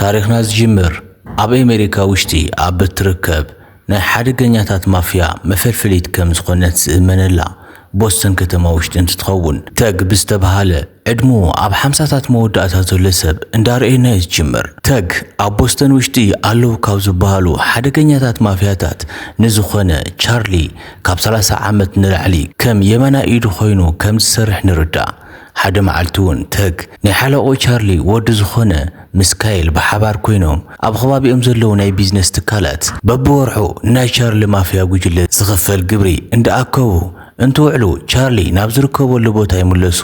ታሪክና ዝጅምር ኣብ ኣሜሪካ ውሽጢ ኣብ እትርከብ ናይ ሓደገኛታት ማፍያ መፈልፈሊት ከም ዝኾነት ዝእመነላ ቦስተን ከተማ ውሽጢ እንትትኸውን ተግ ብዝተባሃለ ዕድሙ ኣብ 50ታት መወዳእታት ዘሎ ሰብ እንዳርአየና ዝጅምር ተግ ኣብ ቦስተን ውሽጢ ኣለው ካብ ዝበሃሉ ሓደገኛታት ማፍያታት ንዝኾነ ቻርሊ ካብ 30 ዓመት ንላዕሊ ከም የመና ኢዱ ኮይኑ ከም ዝሰርሕ ንርዳእ ሓደ መዓልቲ እውን ተግ ናይ ሓለቆ ቻርሊ ወዲ ዝኾነ ምስካኤል በሓባር ኮይኖም ኣብ ከባቢኦም ዘለው ናይ ቢዝነስ ትካላት በብወርሑ ናይ ቻርሊ ማፍያ ጉጅለ ዝኽፈል ግብሪ እንዳኣከቡ እንትውዕሉ ቻርሊ ናብ ዝርከበሉ ቦታ ይምለሱ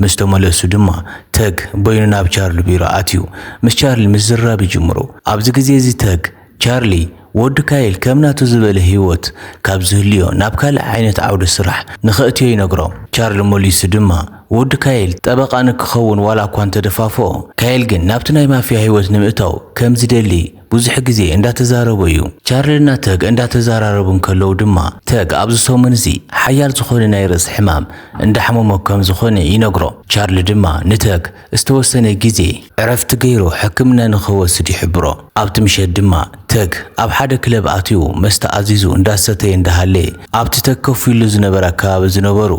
ምስ ተመለሱ ድማ ተግ በይኑ ናብ ቻርሊ ቢሮ ኣትዩ ምስ ቻርሊ ምዝራብ ይጅምሩ ኣብዚ ግዜ እዚ ተግ ቻርሊ ወዲ ካኤል ከም ናቱ ዝበለ ህይወት ካብ ዝህልዮ ናብ ካልእ ዓይነት ዓውደ ስራሕ ንኽእትዮ ይነግሮ ቻርሊ ሞሊሱ ድማ ወዲ ካኤል ጠበቃ ንክኸውን ዋላ እኳ እንተደፋፍኦ ካኤል ግን ናብቲ ናይ ማፍያ ህይወት ንምእታው ከም ዝደሊ ብዙሕ ግዜ እንዳተዛረቡ እዩ ቻርሊና ተግ እንዳተዛራረቡ ከለው ድማ ተግ ኣብዚ ሰሙን እዚ ሓያል ዝኾነ ናይ ርእስ ሕማም እንዳሕመሞ ከም ዝኾነ ይነግሮ ቻርሊ ድማ ንተግ ዝተወሰነ ግዜ ዕረፍቲ ገይሩ ሕክምና ንኽወስድ ይሕብሮ ኣብቲ ምሸት ድማ ተግ ኣብ ሓደ ክለብ ኣትዩ መስተ ኣዚዙ እንዳሰተየ እንዳሃለየ ኣብቲ ተግ ከፍ ኢሉ ዝነበረ ኣከባቢ ዝነበሩ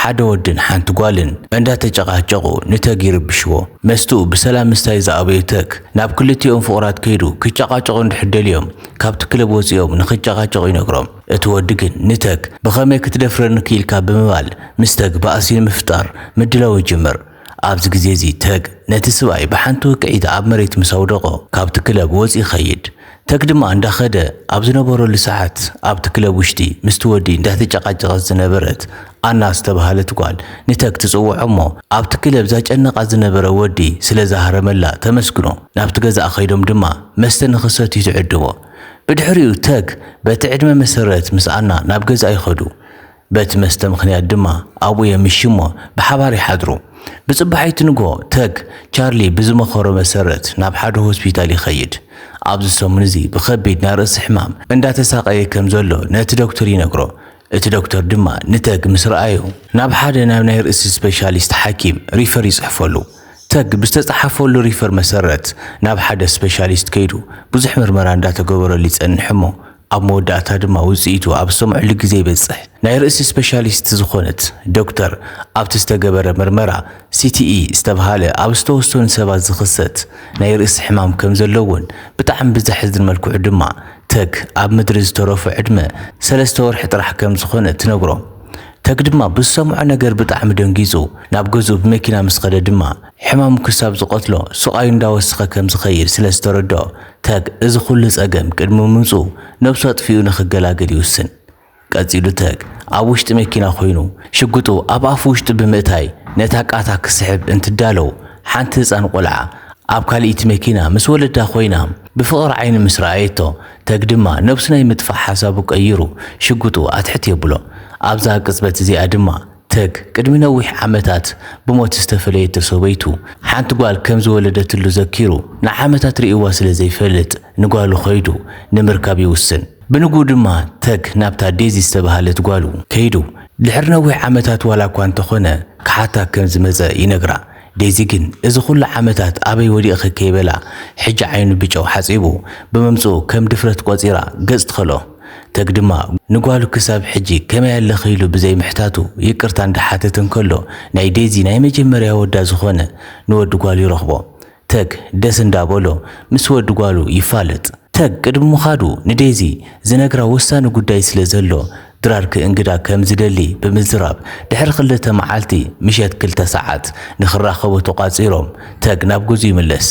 ሓደ ወድን ሓንቲ ጓልን እንዳተጨቃጨቁ ንተግ ይርብሽዎ መስትኡ ብሰላም ምስታይ ዝኣበዩ ተግ ናብ ክልቲኦም ፍቑራት ከይዱ ክጨቃጨቁ እንድሕደልዮም ካብቲ ክለብ ወፂኦም ንክጨቃጨቁ ይነግሮም እቲ ወዲ ግን ንተግ ብኸመይ ክትደፍረኒ ክኢልካ ብምባል ምስ ተግ በኣሲ ንምፍጣር ምድላው ይጅምር ኣብዚ ግዜ እዚ ተግ ነቲ ሰብኣይ ብሓንቲ ውቅዒት ኣብ መሬት ምስ ኣውደቆ ካብቲ ክለብ ወፂ ይኸይድ ተግ ድማ እንዳኸደ ኣብ ዝነበረሉ ሰዓት ኣብቲ ክለብ ውሽጢ ምስቲ ወዲ እንዳተጨቃጨቀት ዝነበረት ኣና ዝተባሃለት ጓል ንተግ ትፅውዖ እሞ ኣብቲ ክለብ zaጨነቃ ዝነበረ ወዲ ስለ ዝሃረመላ ተመስግኖ ናብቲ ገዛእ ኸይዶም ድማ መስተ ንኽሰትዩ ትዕድሞ ብድሕሪኡ ተግ በቲ ዕድመ መሰረት ምስ ኣና ናብ ገዛእ ይኸዱ በቲ መስተ ምኽንያት ድማ ኣብኡ የምሽሞ ብሓባር ይሓድሩ ብጽባሕይቲ ንጎ ተግ ቻርሊ ብዝመኸሮ መሰረት ናብ ሓደ ሆስፒታል ይኸይድ ኣብዚ ሰሙን እዚ ብኸቢድ ናይ ርእሲ ሕማም እንዳተሳቀየ ከም ዘሎ ነቲ ዶክተር ይነግሮ እቲ ዶክተር ድማ ንተግ ምስ ረኣዩ ናብ ሓደ ናይ ርእሲ ስፔሻሊስት ሓኪም ሪፈር ይጽሕፈሉ ተግ ብዝተጻሕፈሉ ሪፈር መሰረት ናብ ሓደ ስፔሻሊስት ከይዱ ብዙሕ ምርመራ እንዳተገበረሉ ይጸንሕሞ ኣብ መወዳእታ ድማ ውጽኢቱ ኣብ ሰምዕሉ ግዜ ይበጽሕ ናይ ርእሲ ስፔሻሊስት ዝኾነት ዶክተር ኣብቲ ዝተገበረ ምርመራ CTE ዝተባሃለ ኣብ ዝተወሰኑ ሰባት ዝኽሰት ናይ ርእሲ ሕማም ከም ዘለውን ብጣዕሚ ብዘሕዝን መልክዑ ድማ ተግ ኣብ ምድሪ ዝተረፉ ዕድመ 3 ወርሒ ጥራሕ ከም ዝኾነ ትነግሮ ተግ ድማ ብሰምዖ ነገር ብጣዕሚ ደንጊጹ ናብ ገዝኡ ብመኪና ምስ ኸደ ድማ ሕማሙ ክሳብ ዝቆትሎ ሱቓይ እንዳወስኸ ከም ዝኸይድ ስለ ዝተረድኦ ተግ እዚ ኩሉ ጸገም ቅድሚ ምምፁ ነብሱ ኣጥፊኡ ንኽገላገል ይውስን ቀፂሉ ተግ ኣብ ውሽጢ መኪና ኮይኑ ሽጉጡ ኣብ ኣፉ ውሽጢ ብምእታይ ነታ ቃታ ክስሕብ እንትዳለው ሓንቲ ህፃን ቆልዓ ኣብ ካልእቲ መኪና ምስ ወለዳ ኮይና ብፍቕሪ ዓይኒ ምስ ረኣየቶ ተግ ድማ ነብሱ ናይ ምጥፋእ ሓሳቡ ቀይሩ ሽጉጡ ኣትሕት የብሎ ኣብዛ ቅጽበት እዚኣ ድማ ተግ ቅድሚ ነዊሕ ዓመታት ብሞት ዝተፈለየት ሰበይቱ ሓንቲ ጓል ከም ዝወለደትሉ ዘኪሩ ንዓመታት ርእይዋ ስለ ዘይፈልጥ ንጓሉ ኸይዱ ንምርካብ ይውስን ብንጉ ድማ ተግ ናብታ ዴዚ ዝተባሃለት ጓሉ ከይዱ ድሕሪ ነዊሕ ዓመታት ዋላ እኳ እንተኾነ ክሓታ ከም ዝመፀ ይነግራ ዴዚ ግን እዚ ኩሉ ዓመታት ኣበይ ወዲእኺ ከይበላ ሕጂ ዓይኑ ብጨው ሓጺቡ ብመምጽኡ ከም ድፍረት ቆፂራ ገጽ ትኸሎ ተግ ድማ ንጓሉ ክሳብ ሕጂ ከመይ ያለ ኸይሉ ብዘይ ምሕታቱ ይቅርታ እንዳሓተት እንከሎ ናይ ዴዚ ናይ መጀመርያ ወዳ ዝኾነ ንወዲ ጓሉ ይረኽቦ ተግ ደስ እንዳበሎ ምስ ወዲ ጓሉ ይፋለጥ ተግ ቅድሚ ምኻዱ ንዴዚ ዝነግራ ወሳኒ ጉዳይ ስለ ዘሎ ድራር ክእንግዳ ከም ዝደሊ ብምዝራብ ድሕሪ 2 መዓልቲ ምሸት 2 ሰዓት ንኽራኸቡ ተቋፂሮም ተግ ናብ ገዝኡ ይምለስ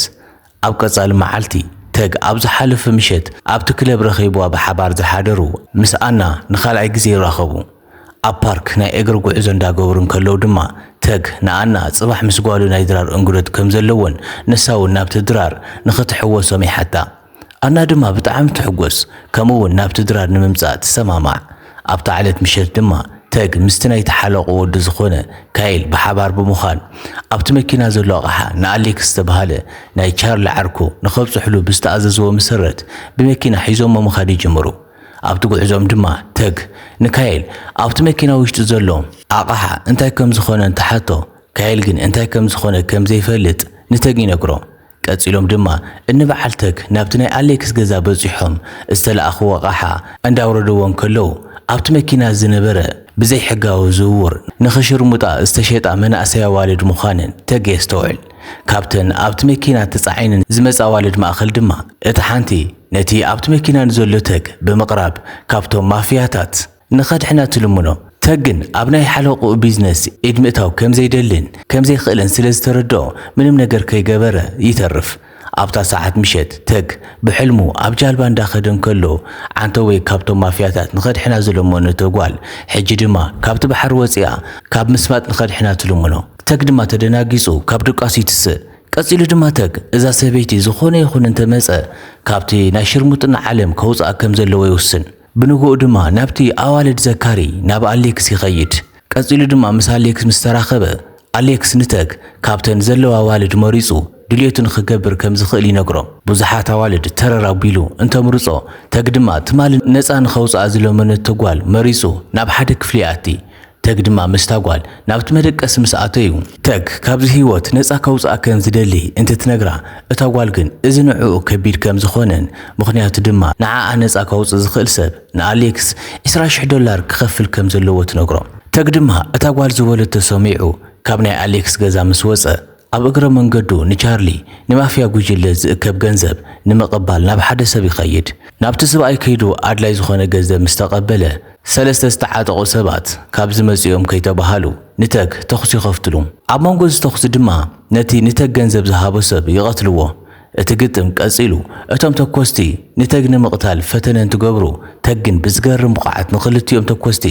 ኣብ ቀጻሊ መዓልቲ ተግ ኣብ ዝሓለፈ ምሸት ኣብቲ ክለብ ረኺብዋ ብሓባር ዝሓደሩ ምስ ኣና ንኻልኣይ ግዜ ይራኸቡ ኣብ ፓርክ ናይ እግሪ ጉዕዞ እንዳገበሩ ከለው ድማ ተግ ንኣና ጽባሕ ምስ ጓሉ ናይ ድራር እንግዶት ከም ዘለዎን ንሳውን ናብቲ ድራር ንኽትሕወሶም ይሓታ ኣና ድማ ብጣዕሚ ትሕጎስ ከምኡውን ናብቲ ድራር ንምምጻእ ትሰማማዕ ኣብቲ ዓለት ምሸት ድማ ተግ ምስቲ ናይ ተሓለቁ ወዲ ዝኾነ ካኤል ብሓባር ብምዃን ኣብቲ መኪና ዘሎ ኣቕሓ ንኣሌክስ ዝተባሃለ ናይ ቻርሊ ዓርኩ ንኸብፅሕሉ ብዝተኣዘዝዎ መሰረት ብመኪና ሒዞም ምኻድ ይጅምሩ ኣብቲ ጉዕዞም ድማ ተግ ንካኤል ኣብቲ መኪና ውሽጢ ዘሎ ኣቕሓ እንታይ ከም ዝኾነ እንተሓቶ ካኤል ግን እንታይ ከም ዝኾነ ከም ዘይፈልጥ ንተግ ይነግሮ ቀፂሎም ድማ እንበዓል ተግ ናብቲ ናይ ኣሌክስ ገዛ በፂሖም ዝተለኣኽዎ ኣቕሓ እንዳውረድዎን ከለው ኣብቲ መኪና ዝነበረ ብዘይ ሕጋዊ ዝውውር ንኽሽርሙጣ ዝተሸጣ መናእሰይ ኣዋልድ ምዃነን ተግ የስተውዕል። ካብተን ኣብቲ መኪና ተጻዒነን ዝመጻ ኣዋልድ ማእኸል ድማ እቲ ሓንቲ ነቲ ኣብቲ መኪና ንዘሎ ተግ ብምቕራብ ካብቶም ማፍያታት ንኸድሕና ትልምኖ ተግን ኣብ ናይ ሓለቑ ቢዝነስ ኢድ ምእታው ከም ዘይደልን ከም ዘይኽእልን ስለ ዝተረድኦ ምንም ነገር ከይገበረ ይተርፍ። ኣብታ ሰዓት ምሸት ተግ ብሕልሙ ኣብ ጃልባ እንዳኸደን ከሎ ዓንተወይ ካብቶም ማፍያታት ንኸድሕና ዝለመኖ ተጓል ሕጂ ድማ ካብቲ ባሕሪ ወፂኣ ካብ ምስማጥ ንኸድሕና ትልምኖ። ተግ ድማ ተደናጊጹ ካብ ድቃሱ ይትስእ። ቀፂሉ ድማ ተግ እዛ ሰበይቲ ዝኾነ ይኹን እንተመፀ ካብቲ ናይ ሽርሙጥና ዓለም ከውፅኣ ከም ዘለዎ ይውስን። ብንግኡ ድማ ናብቲ ኣዋልድ ዘካሪ ናብ ኣሌክስ ይኸይድ። ቀፂሉ ድማ ምስ ኣሌክስ ምስ ተራኸበ ኣሌክስ ንተግ ካብተን ዘለዋ ኣዋልድ መሪፁ ድልየቱ ንኽገብር ከም ዝኽእል ይነግሮም። ብዙሓት ኣዋልድ ተረራቢሉ እንተምርፆ ተግ ድማ ትማል ነፃ ንኸውፅኣ ዝለመነት ተጓል መሪፁ ናብ ሓደ ክፍሊ ኣቲ። ተግ ድማ ምስ ታጓል ናብቲ መደቀሲ ምስ ኣተዩ ተግ ካብዚ ህይወት ነፃ ከውፅኣ ከም ዝደሊ እንትትነግራ እታ ጓል ግን እዚ ንዕኡ ከቢድ ከም ዝኾነን ምኽንያቱ ድማ ንዓኣ ነፃ ከውፅእ ዝኽእል ሰብ ንኣሌክስ $20,000 ክኸፍል ከም ዘለዎ ትነግሮም። ተግ ድማ እታ ጓል ዝበለቶ ሰሚዑ ካብ ናይ ኣሌክስ ገዛ ምስ ወፀ ኣብ እግረ መንገዱ ንቻርሊ ንማፍያ ጉጅለ ዝእከብ ገንዘብ ንምቕባል ናብ ሓደ ሰብ ይኸይድ። ናብቲ ሰብኣይ ከይዱ ኣድላይ ዝኾነ ገንዘብ ምስ ተቐበለ ሰለስተ ዝተዓጠቑ ሰባት ካብ ዝመፅኦም ከይተባሃሉ ንተግ ተኹሲ ይኸፍትሉ። ኣብ መንጎ ዝተኹሲ ድማ ነቲ ንተግ ገንዘብ ዝሃቦ ሰብ ይቐትልዎ። እቲ ግጥም ቀፂሉ እቶም ተኮስቲ ንተግ ንምቕታል ፈተነ እንትገብሩ ተግን ብዝገርም ብቕዓት ንኽልቲኦም ተኮስቲ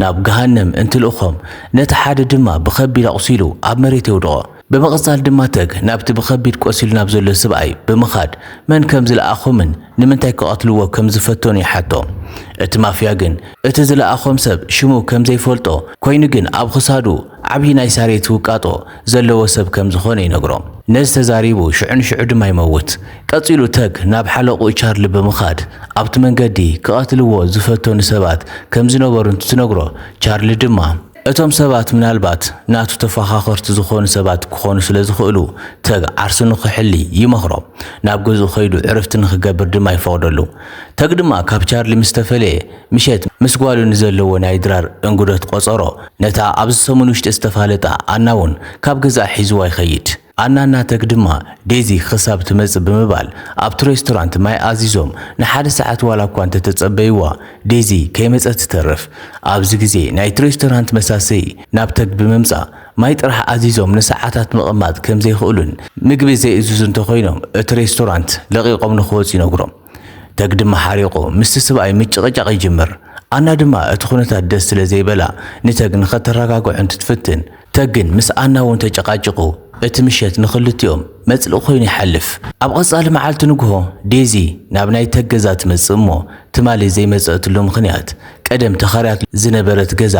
ናብ ገሃነም እንትልእኾም ነቲ ሓደ ድማ ብኸቢድ ኣቑሲሉ ኣብ መሬት የውድቖ። በመቐጻል ድማ ተግ ናብቲ ብኸቢድ ቆሲሉ ናብ ዘሎ ሰብኣይ ብምኻድ መን ከም ዝለኣኾምን ንምንታይ ክቐትልዎ ከም ዝፈተኑ ይሓቶ። እቲ ማፍያ ግን እቲ ዝለኣኾም ሰብ ሽሙ ከም ዘይፈልጦ ኮይኑ ግን ኣብ ክሳዱ ዓብዪ ናይ ሳሬት ውቃጦ ዘለዎ ሰብ ከም ዝኾነ ይነግሮም። ነዚ ተዛሪቡ ሽዑ ድማ ይመውት። ቀፂሉ ተግ ናብ ሓለቑ ቻርሊ ብምኻድ ኣብቲ መንገዲ ክቐትልዎ ዝፈተኑ ሰባት ከም ዝነበሩ እንትትነግሮ ቻርሊ ድማ እቶም ሰባት ምናልባት ናቱ ተፈኻኸርቲ ዝኾኑ ሰባት ክኾኑ ስለ ዝኽእሉ ተግ ዓርሱ ንኽሕሊ ይመኽሮ። ናብ ገዝኡ ኸይዱ ዕረፍቲ ንኽገብር ድማ ይፈቕደሉ። ተግ ድማ ካብ ቻርሊ ምስ ተፈለየ ምሸት ምስ ጓሉ ንዘለዎ ናይ ድራር እንጉዶት ቆፀሮ ነታ ኣብዚ ሰሙን ውሽጢ ዝተፋለጣ ኣና እውን ካብ ገዛእ ሒዝዋ ይኸይድ። ኣናና ተግ ድማ ዴዚ ክሳብ ትመጽእ ብምባል ኣብቲ ሬስቶራንት ማይ ኣዚዞም ንሓደ ሰዓት ዋላ እኳ እንተተጸበይዋ ዴዚ ከይመጸት ትተርፍ። ኣብዚ ግዜ ናይቲ ሬስቶራንት መሳሰይ ናብ ተግ ብምምጻእ ማይ ጥራሕ ኣዚዞም ንሰዓታት ምቕማጥ ከም ዘይኽእሉን ምግቢ ዘይእዝዙ እንተኾይኖም እቲ ሬስቶራንት ለቒቖም ንኽወፁ ይነግሮም። ተግ ድማ ሓሪቑ ምስቲ ሰብኣይ ምጭቕጫቕ ይጅምር። ኣና ድማ እቲ ኩነታት ደስ ስለ ዘይበላ ንተግ ንኸተረጋግዑ እንትትፍትን ተግ ግን ምስ ኣና እውን ተጨቃጭቁ እቲ ምሸት ንኽልቲኦም መጽልእ ኮይኑ ይሓልፍ። ኣብ ቐጻሊ መዓልቲ ንግሆ ዴዚ ናብ ናይ ተግ ገዛ ትመጽእ እሞ ትማሊ ዘይመጽእትሉ ምኽንያት ቀደም ተኻርያት ዝነበረት ገዛ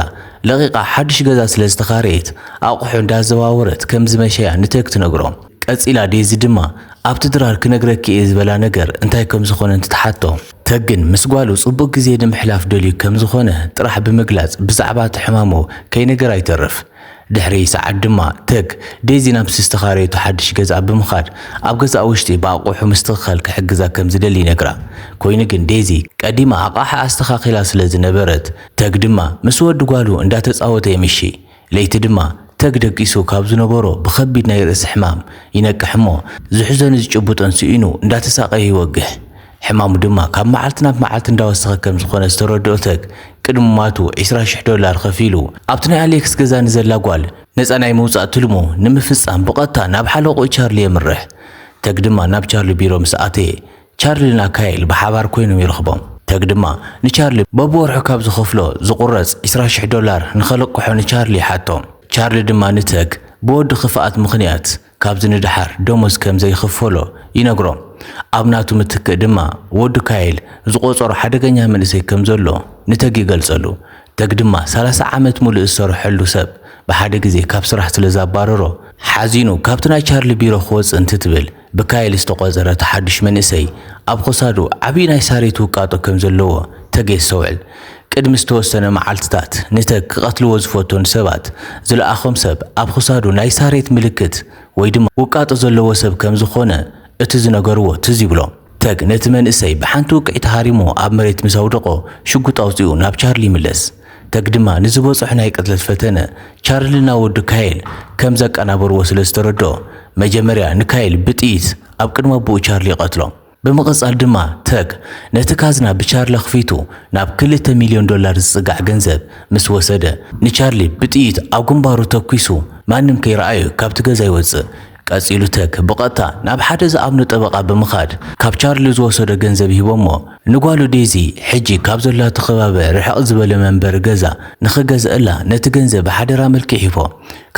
ለቒቓ ሓድሽ ገዛ ስለ ዝተኻረየት ኣቑሑ እንዳዘዋወረት ከም ዝመሸያ ንተግ ትነግሮም። ቀፂላ ዴዚ ድማ ኣብቲ ድራር ክነግረኪ እየ ዝበላ ነገር እንታይ ከም ዝኾነ እንትትሓቶ ተግ ግን ምስ ጓሉ ጽቡቕ ግዜ ንምሕላፍ ደልዩ ከም ዝኾነ ጥራሕ ብምግላጽ ብዛዕባ እቲ ሕማሙ ከይነገር ኣይተርፍ። ድሕሪ ሰዓት ድማ ተግ ዴዚ ናብ ዝተኻረየቱ ሓድሽ ገዛ ብምኻድ ኣብ ገዛ ውሽጢ ብኣቑሑ ምስትኽኻል ክሕግዛ ከም ዝደሊ ይነግራ። ኮይኑ ግን ዴዚ ቀዲማ ኣቕሓ ኣስተኻኺላ ስለ ዝነበረት ተግ ድማ ምስ ወዲ ጓሉ እንዳተፃወተ የምሺ። ለይቲ ድማ ተግ ደቂሱ ካብ ዝነበሮ ብኸቢድ ናይ ርእሲ ሕማም ይነቅሕ እሞ ዝሕዘኑ ዝጭቡጦን ስኢኑ እንዳተሳቀየ ይወግሕ። ሕማሙ ድማ ካብ መዓልቲ ናብ መዓልቲ እንዳወሰኸ ከም ዝኾነ ዝተረድኦ ተግ ቅድሚ ማቱ $20,000 ከፊሉ ኣብቲ ናይ ኣሌክስ ገዛ ንዘላ ጓል ነፃ ናይ ምውፃእ ትልሙ ንምፍጻም ብቐጥታ ናብ ሓለቑ ቻርሊ የምርሕ። ተግ ድማ ናብ ቻርሊ ቢሮ ምስ ኣተየ ቻርሊና ካይል ብሓባር ኮይኖም ይረኽቦም። ተግ ድማ ንቻርሊ በብወርሑ ካብ ዝኸፍሎ ዝቁረጽ $20,000 ንኸለቅሖ ንቻርሊ ይሓቶም። ቻርሊ ድማ ንተግ ብወዲ ክፍኣት ምኽንያት ካብ ዝንድሓር ደሞዝ ከም ዘይኽፈሎ ይነግሮም። ኣብ ናቱ ምትክእ ድማ ወዲ ካይል ዝቆፀሮ ሓደገኛ መንእሰይ ከም ዘሎ ንተግ ይገልጸሉ። ተግ ድማ 30 ዓመት ሙሉእ ዝሰርሐሉ ሰብ ብሓደ ግዜ ካብ ስራሕ ስለ ዘባረሮ ሓዚኑ ካብቲ ናይ ቻርሊ ቢሮ ክወፅእ እንትትብል ብካይል ዝተቆፀረ ተሓድሽ መንእሰይ ኣብ ክሳዱ ዓብዪ ናይ ሳሬት ውቃጦ ከም ዘለዎ ተግ የስተውዕል። ቅድሚ ዝተወሰነ መዓልትታት ንተግ ክቐትልዎ ዝፈተኑ ሰባት ዝለኣኾም ሰብ ኣብ ክሳዱ ናይ ሳሬት ምልክት ወይ ድማ ውቃጦ ዘለዎ ሰብ ከም ዝኾነ እቲ ዝነገርዎ ትዝ ይብሎ። ተግ ነቲ መንእሰይ ብሓንቲ ውቅዒት ሃሪሞ ኣብ መሬት ምስ ኣውደቆ ሽጉጥ ኣውፂኡ ናብ ቻርሊ ይምለስ። ተግ ድማ ንዝበፅሑ ናይ ቅትለት ፈተነ ቻርሊና ወዲ ካይል ከም ዘቀናበርዎ ስለ ዝተረድኦ መጀመርያ ንካይል ብጥይት ኣብ ቅድመ ኣቦኡ ቻርሊ ይቐትሎ። ብምቕጻል ድማ ተግ ነቲ ካዝና ብቻርሊ ኽፊቱ ናብ $2 ሚልዮን ዝጽጋዕ ገንዘብ ምስ ወሰደ ንቻርሊ ብጥይት ኣብ ግንባሩ ተኩሱ ማንም ከይረኣዩ ካብቲ ገዛ ይወፅእ። ቀጺሉ ተግ ብቐጥታ ናብ ሓደ ዝኣምኑ ጠበቓ ብምኻድ ካብ ቻርሊ ዝወሰደ ገንዘብ ሂቦሞ ንጓሉ ዴዚ ሕጂ ካብ ዘላቶ ከባቢ ርሕቕ ዝበለ መንበሪ ገዛ ንኽገዝአላ ነቲ ገንዘብ ብሓደራ መልክዕ ሂቦ።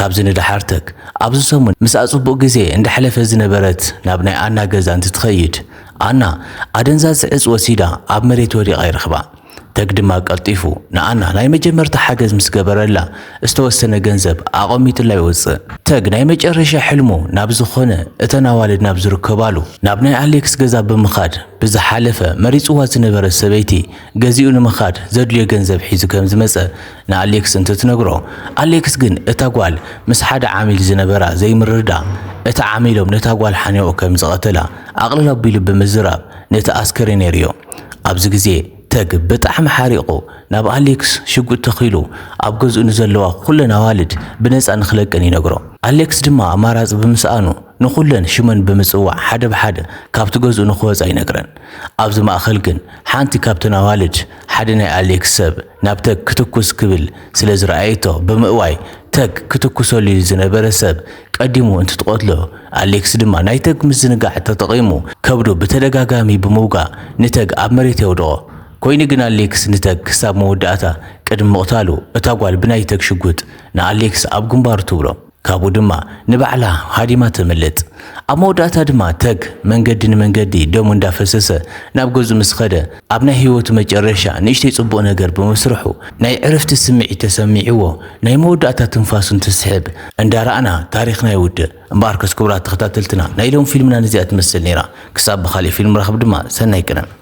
ካብዚ ንድሓር ተግ ኣብዚ ሰሙን ምስ ኣጽቡቕ ግዜ እንዳሕለፈ ዝነበረት ናብ ናይ ኣና ገዛ እንትትኸይድ ኣና ኣደንዛዝ ዕፅ ወሲዳ ኣብ መሬት ወዲቓ ይረኽባ። ተግ ድማ ቀልጢፉ ንኣና ናይ መጀመርታ ሓገዝ ምስ ገበረላ ዝተወሰነ ገንዘብ ኣቐሚጡላ ይወፅእ። ተግ ናይ መጨረሻ ሕልሙ ናብ ዝኾነ እተን ኣዋልድ ናብ ዝርከባሉ ናብ ናይ ኣሌክስ ገዛ ብምኻድ ብዝሓለፈ መሪፅዋ ዝነበረ ሰበይቲ ገዚኡ ንምኻድ ዘድልዮ ገንዘብ ሒዙ ከም ዝመፀ ንኣሌክስ እንትትነግሮ ኣሌክስ ግን እታ ጓል ምስ ሓደ ዓሚል ዝነበራ ዘይምርዳ እታ ዓሚሎም ነታ ጓል ሓኒቑ ከም ዝቐተላ ኣቕልል ኣቢሉ ብምዝራብ ነቲ ኣስከሬን የርዮ። ኣብዚ ግዜ ተግ ብጣዕሚ ሓሪቑ ናብ ኣሌክስ ሽጉጥ ተኺሉ ኣብ ገዝኡ ንዘለዋ ኩለን ኣዋልድ ብነፃ ንኽለቀን ይነግሮ። ኣሌክስ ድማ ኣማራፂ ብምስኣኑ ንኹለን ሽመን ብምፅዋዕ ሓደ ብሓደ ካብቲ ገዝኡ ንኽወፃ ይነግረን። ኣብዚ ማእኸል ግን ሓንቲ ካብተን ኣዋልድ ሓደ ናይ ኣሌክስ ሰብ ናብ ተግ ክትኩስ ክብል ስለ ዝረኣየቶ ብምእዋይ ተግ ክትኩሰሉ ዝነበረ ሰብ ቀዲሙ እንትትቆትሎ ኣሌክስ ድማ ናይ ተግ ምዝንጋዕ ተጠቒሙ ከብዱ ብተደጋጋሚ ብምውጋእ ንተግ ኣብ መሬት የውድቆ። ኮይኑ ግን ኣሌክስ ንተግ ክሳብ መወዳእታ ቅድሚ ምቕታሉ እታ ጓል ብናይ ተግ ሽጉጥ ንኣሌክስ ኣብ ግንባሩ ትብሎ። ካብኡ ድማ ንባዕላ ሃዲማ ተመለጥ። ኣብ መወዳእታ ድማ ተግ መንገዲ ንመንገዲ ደሙ እንዳፈሰሰ ናብ ገዙ ምስ ኸደ ኣብ ናይ ህይወቱ መጨረሻ ንእሽተይ ጽቡቕ ነገር ብምስርሑ ናይ ዕረፍቲ ስምዒት ተሰሚዕዎ ናይ መወዳእታ ትንፋሱ እንትስሕብ እንዳረኣና ታሪኽና ይውድእ። እምበኣር ክቡራት ተኸታተልትና ናይ ሎም ፊልምና ነዚኣ ትመስል ነይራ። ክሳብ ብኻልእ ፊልም ረኸብ ድማ ሰናይ ቅደም።